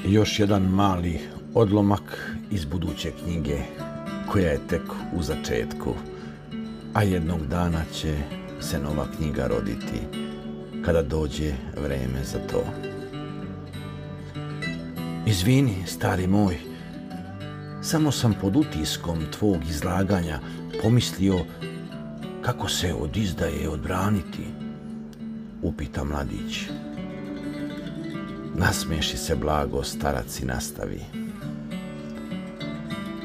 Još jedan mali odlomak iz buduće knjige, koja je tek u začetku, a jednog dana će se nova knjiga roditi, kada dođe vreme za to. Izvini, stari moj, samo sam pod utiskom tvog izlaganja pomislio kako se od izdaje odbraniti, upita mladić. Nasmeši se blago starac i nastavi.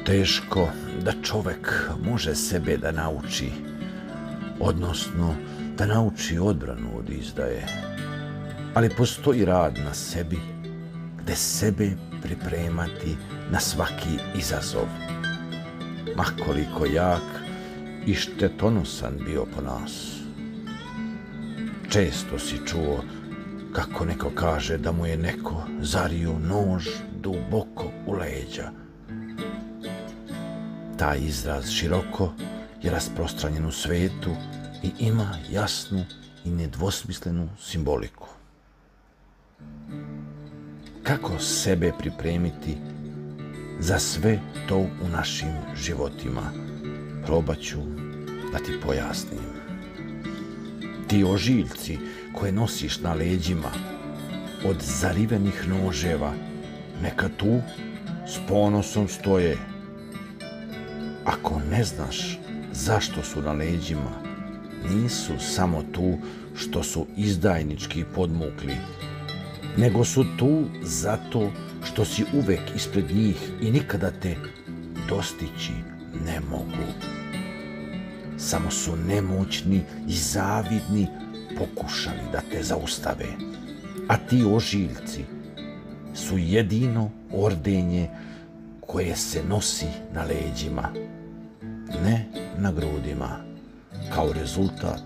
Teško da čovek može sebe da nauči, odnosno da nauči odbranu od izdaje. Ali postoji rad na sebi, gde sebe pripremati na svaki izazov, ma koliko jak i štetonosan bio po nas. Često si čuo kako neko kaže da mu je neko zario nož duboko u leđa. Taj izraz široko je rasprostranjen u svetu i ima jasnu i nedvosmislenu simboliku. Kako sebe pripremiti za sve to u našim životima? Probat ću da ti pojasnim. Ti ožiljci koje nosiš na leđima od zarivenih noževa neka tu s ponosom stoje. Ako ne znaš zašto su na leđima, nisu samo tu što su izdajnički podmukli, nego su tu zato što si uvek ispred njih i nikada te dostići ne mogu. Samo su nemoćni i zavidni pokušali da te zaustave, a ti ožiljci su jedino ordenje koje se nosi na leđima, ne na grudima, kao rezultat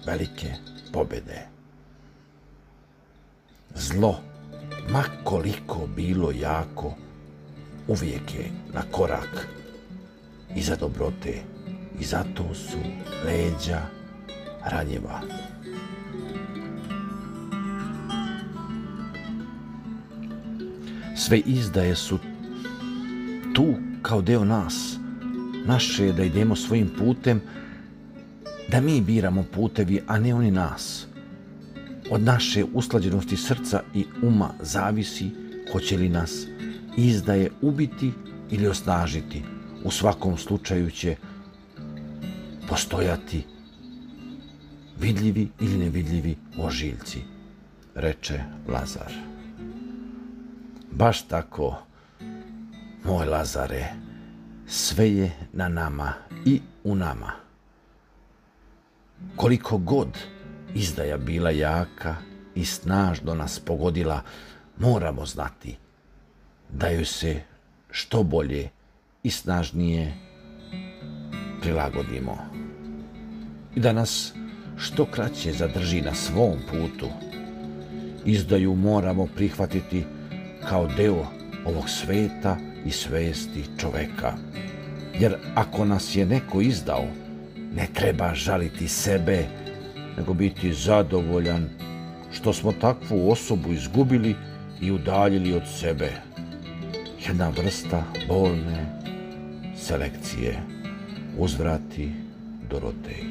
velike pobede. Zlo, ma koliko bilo jako, uvijek je na korak iza dobrote i zato su leđa ranjiva. Sve izdaje su tu kao deo nas. Naše je da idemo svojim putem, da mi biramo putevi, a ne oni nas. Od naše usklađenosti srca i uma zavisi hoće li nas izdaje ubiti ili osnažiti. U svakom slučaju će postojati vidljivi ili nevidljivi ožiljci, reče Lazar. Baš tako, moj Lazare, sve je na nama i u nama. Koliko god izdaja bila jaka i snažno nas pogodila, moramo znati da joj se što bolje i snažnije prilagodimo i da nas što kraće zadrži na svom putu. Izdaju moramo prihvatiti kao deo ovog sveta i svesti čoveka. Jer ako nas je neko izdao, ne treba žaliti sebe, nego biti zadovoljan što smo takvu osobu izgubili i udaljili od sebe. Jedna vrsta bolne selekcije, uzvrati Dorotej.